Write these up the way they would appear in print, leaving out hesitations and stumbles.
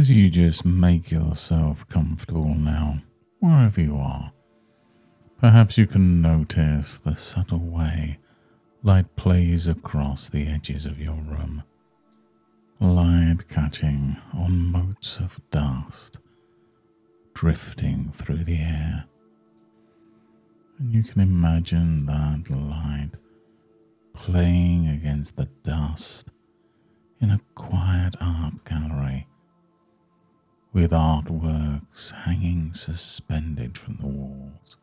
As you just make yourself comfortable now, wherever you are, perhaps you can notice the subtle way light plays across the edges of your room. Light catching on motes of dust, drifting through the air. And you can imagine that light playing against the dust in a quiet art gallery, with artworks hanging suspended from the walls.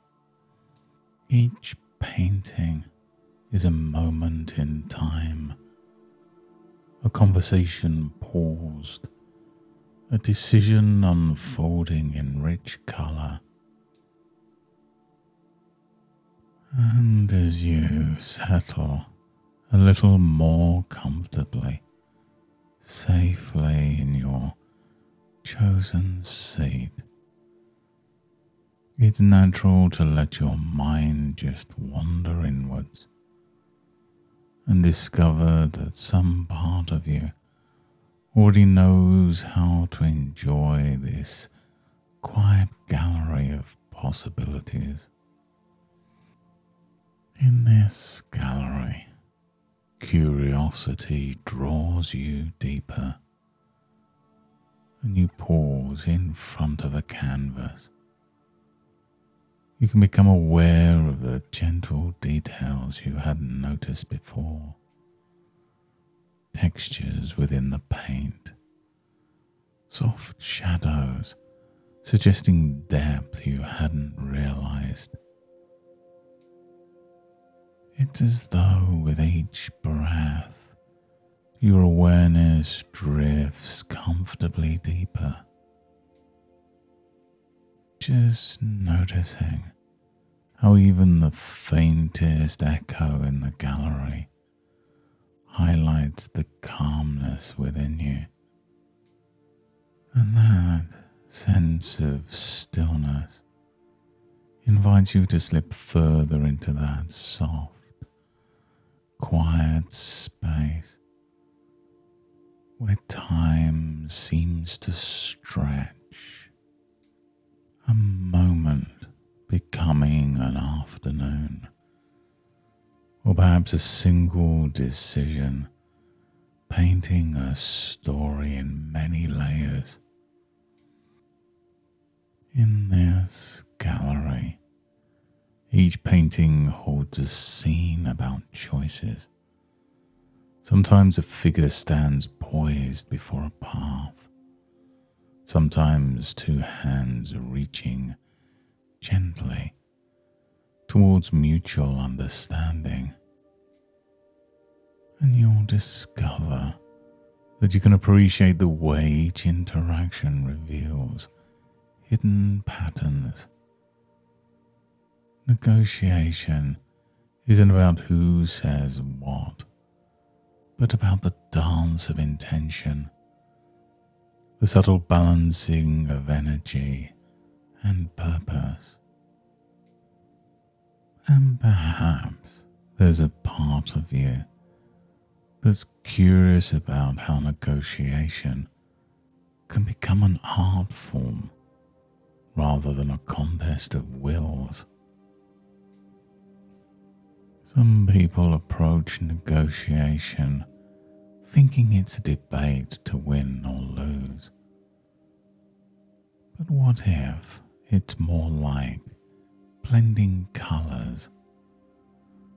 Each painting is a moment in time, a conversation paused, a decision unfolding in rich colour. And as you settle a little more comfortably, safely in your chosen seat, it's natural to let your mind just wander inwards and discover that some part of you already knows how to enjoy this quiet gallery of possibilities. In this gallery, curiosity draws you deeper, and you pause in front of a canvas. You can become aware of the gentle details you hadn't noticed before, textures within the paint, soft shadows suggesting depth you hadn't realized. It's as though with each breath, your awareness drifts comfortably deeper, just noticing how even the faintest echo in the gallery highlights the calmness within you. And that sense of stillness invites you to slip further into that soft, quiet space where time seems to stretch, a moment becoming an afternoon, or perhaps a single decision painting a story in many layers. In this gallery, each painting holds a scene about choices. Sometimes a figure stands poised before a path. Sometimes two hands reaching gently towards mutual understanding. And you'll discover that you can appreciate the way each interaction reveals hidden patterns. Negotiation isn't about who says what, but about the dance of intention, the subtle balancing of energy and purpose. And perhaps there's a part of you that's curious about how negotiation can become an art form rather than a contest of wills. Some people approach negotiation thinking it's a debate to win or lose. But what if it's more like blending colours,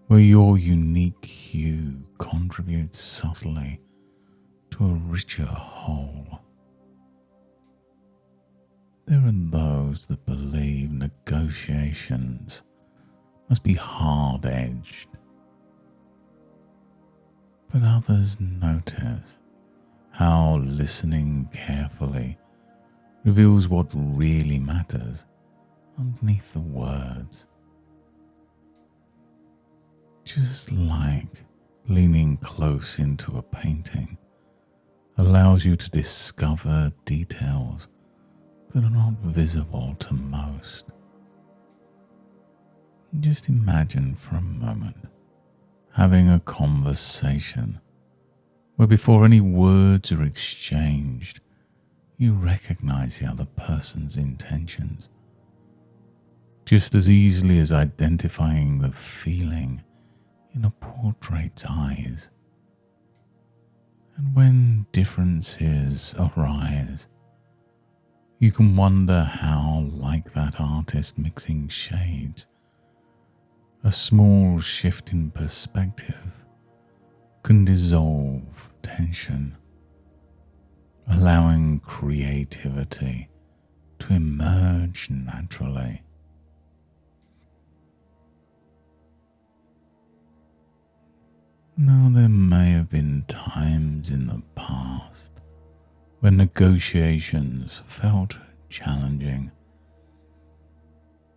where your unique hue contributes subtly to a richer whole? There are those that believe negotiations must be hard-edged, but others notice how listening carefully reveals what really matters underneath the words. Just like leaning close into a painting allows you to discover details that are not visible to most. Just imagine for a moment having a conversation where before any words are exchanged, you recognize the other person's intentions, just as easily as identifying the feeling in a portrait's eyes. And when differences arise, you can wonder how, like that artist mixing shades, a small shift in perspective can dissolve tension, allowing creativity to emerge naturally. Now, there may have been times in the past when negotiations felt challenging.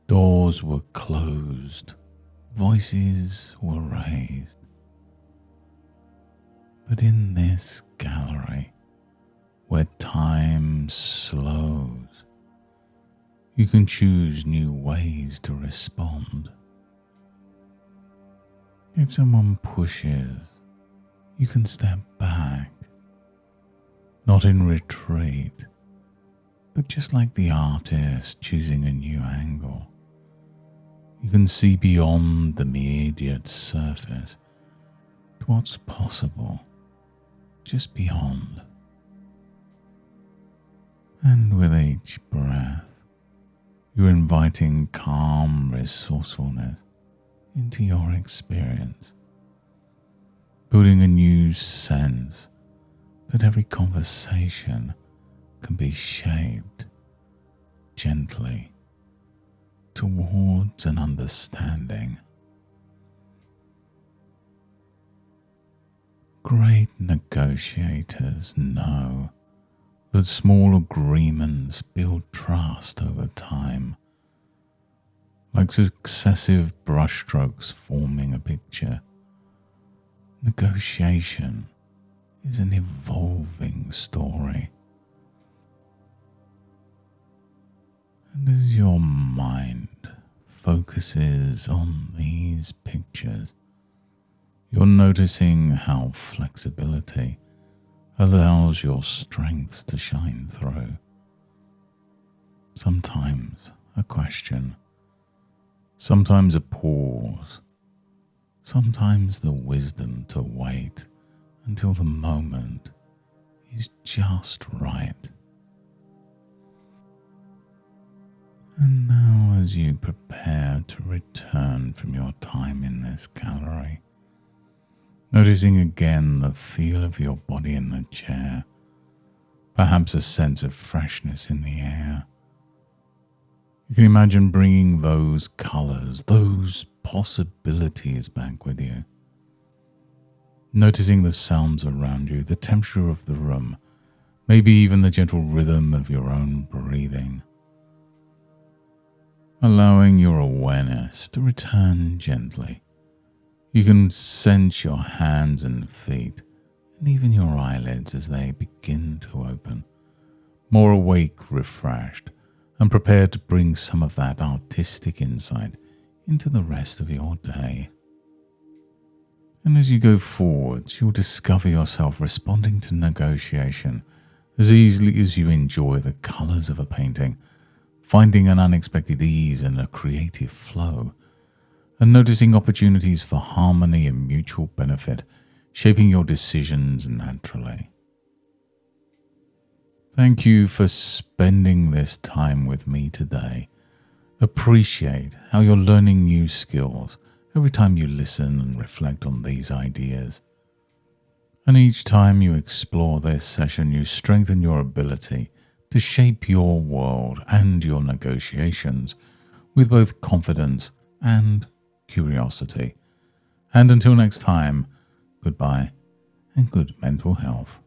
Doors were closed, voices were raised. But in this gallery, where time slows, you can choose new ways to respond. If someone pushes, you can step back, not in retreat, but just like the artist choosing a new angle. You can see beyond the immediate surface to what's possible just beyond. And with each breath, you're inviting calm resourcefulness into your experience, building a new sense that every conversation can be shaped gently towards an understanding. Great negotiators know that small agreements build trust over time, like successive brushstrokes forming a picture. Negotiation is an evolving story. And as your mind focuses on these pictures, you're noticing how flexibility allows your strengths to shine through. Sometimes a question, sometimes a pause, sometimes the wisdom to wait until the moment is just right. And now, as you prepare to return from your time in this gallery, noticing again the feel of your body in the chair, perhaps a sense of freshness in the air. You can imagine bringing those colors, those possibilities back with you. Noticing the sounds around you, the temperature of the room, maybe even the gentle rhythm of your own breathing. Allowing your awareness to return gently. You can sense your hands and feet, and even your eyelids as they begin to open, more awake, refreshed, and prepared to bring some of that artistic insight into the rest of your day. And as you go forwards, you'll discover yourself responding to negotiation as easily as you enjoy the colors of a painting, finding an unexpected ease and a creative flow, and noticing opportunities for harmony and mutual benefit, shaping your decisions naturally. Thank you for spending this time with me today. Appreciate how you're learning new skills every time you listen and reflect on these ideas. And each time you explore this session, you strengthen your ability to shape your world and your negotiations with both confidence and curiosity. And until next time, goodbye and good mental health.